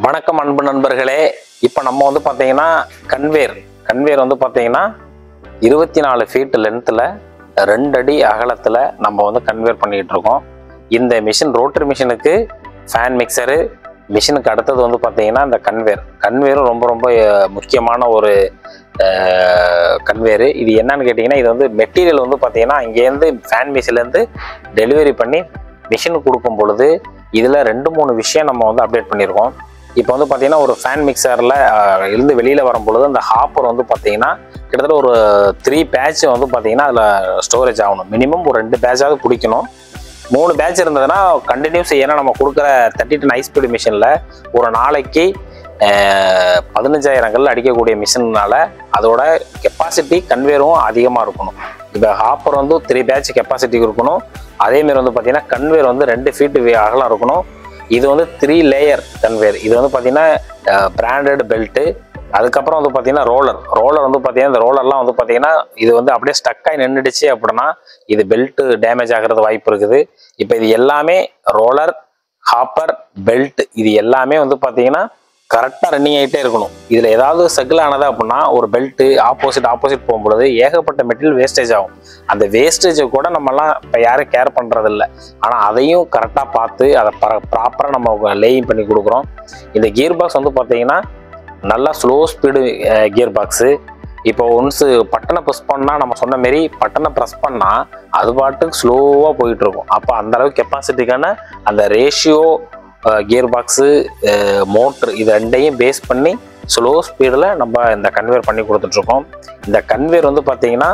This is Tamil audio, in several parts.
வணக்கம் அன்பு நண்பர்களே. இப்போ நம்ம வந்து பார்த்தீங்கன்னா கன்வேர் வந்து பார்த்தீங்கன்னா 24 ஃபீட் லென்த்தில் 2 அடி அகலத்தில் நம்ம வந்து கன்வேர் பண்ணிகிட்டு இருக்கோம். இந்த மிஷின் ரோட்டரி மிஷினுக்கு ஃபேன் மிக்சரு மிஷினுக்கு அடுத்தது வந்து பார்த்தீங்கன்னா இந்த கன்வேரும் ரொம்ப ரொம்ப முக்கியமான ஒரு கன்வேரு. இது என்னன்னு கேட்டிங்கன்னா, இது வந்து மெட்டீரியல் வந்து பார்த்தீங்கன்னா இங்கேருந்து ஃபேன் மிஷின்லேருந்து டெலிவரி பண்ணி மிஷினுக்கு கொடுக்கும் பொழுது இதில் 2-3 விஷயம் நம்ம வந்து அப்டேட் பண்ணியிருக்கோம். இப்போ வந்து பார்த்தீங்கன்னா ஒரு ஃபேன் மிக்சரில் இருந்து வெளியில் வரும்பொழுது அந்த ஹாப்பர் வந்து பார்த்தீங்கன்னா கிட்டத்தட்ட ஒரு 3 பேட்ச் வந்து பார்த்தீங்கன்னா அதில் ஸ்டோரேஜ் ஆகணும். மினிமம் ஒரு 2 பேட்சாவது பிடிக்கணும். 3 பேட்ச் இருந்ததுன்னா கண்டினியூஸ், ஏன்னா நம்ம கொடுக்குற 30 டன் ஹை ஸ்பீடு மிஷினில் ஒரு நாளைக்கு 15,000 கல் அடிக்கக்கூடிய மிஷின்னால அதோட கெப்பாசிட்டி கன்வேரும் அதிகமாக இருக்கணும். இப்போ ஹாப்பர் வந்து 3 பேட்ச் கெப்பாசிட்டி இருக்கணும். அதேமாரி வந்து பார்த்தீங்கன்னா கன்வேர் வந்து 2 ஃபீட் அகலம் இருக்கணும். இது வந்து 3 லேயர் கன்வேர். இது வந்து பார்த்தீங்கன்னா பிராண்டட் பெல்ட்டு. அதுக்கப்புறம் வந்து பார்த்தீங்கன்னா ரோலர் வந்து பார்த்தீங்கன்னா இந்த ரோலர்லாம் வந்து பார்த்தீங்கன்னா இது வந்து அப்படியே ஸ்டக்காகி நின்றுடுச்சு அப்படின்னா இது பெல்ட்டு டேமேஜ் ஆகிறது வாய்ப்பு இருக்குது. இப்போ இது எல்லாமே ரோலர், ஹாப்பர், பெல்ட் இது எல்லாமே வந்து பார்த்தீங்கன்னா கரெக்டாக ரன்னிங் ஆகிட்டே இருக்கணும். இதில் ஏதாவது செகில் ஆனது அப்படின்னா ஒரு பெல்ட்டு ஆப்போசிட் போகும்பொழுது ஏகப்பட்ட மெட்டீரியல் வேஸ்டேஜ் ஆகும். அந்த வேஸ்டேஜை கூட நம்மலாம் இப்போ யாரும் கேர் பண்ணுறதில்ல. ஆனால் அதையும் கரெக்டாக பார்த்து அதை ப்ராப்பராக நம்ம லேயிங் பண்ணி கொடுக்குறோம். இந்த கியர் பாக்ஸ் வந்து பார்த்தீங்கன்னா நல்லா ஸ்லோ ஸ்பீடு கியர் பாக்ஸு. இப்போ ஒன்ஸு பட்டனை ப்ரெஸ் பண்ணால் நம்ம சொன்ன மாரி பட்டனை ப்ரெஸ் பண்ணால் அது பாட்டுக்கு ஸ்லோவாக போயிட்டுருக்கும். அப்போ அந்தளவுக்கு கெப்பாசிட்டிக்கான அந்த ரேஷியோ கியர் பாக்ஸு, மோட்ரு இது 2ஐயும் பேஸ் பண்ணி ஸ்லோ ஸ்பீடில் நம்ம இந்த கன்வேர் பண்ணி கொடுத்துட்ருக்கோம். இந்த கன்வேர் வந்து பார்த்தீங்கன்னா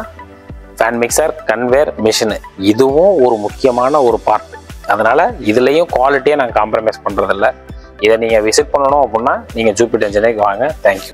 ஃபேன் மிக்சர், கன்வேர், மிஷினு இதுவும் ஒரு முக்கியமான ஒரு பார்ட். அதனால் இதுலேயும் குவாலிட்டியை நாங்கள் காம்ப்ரமைஸ் பண்ணுறதில்ல. இதை நீங்கள் விசிட் பண்ணணும் அப்படின்னா நீங்கள் ஜூபிட்டர் இன்ஜினியரிங் வாங்க. தேங்க்யூ.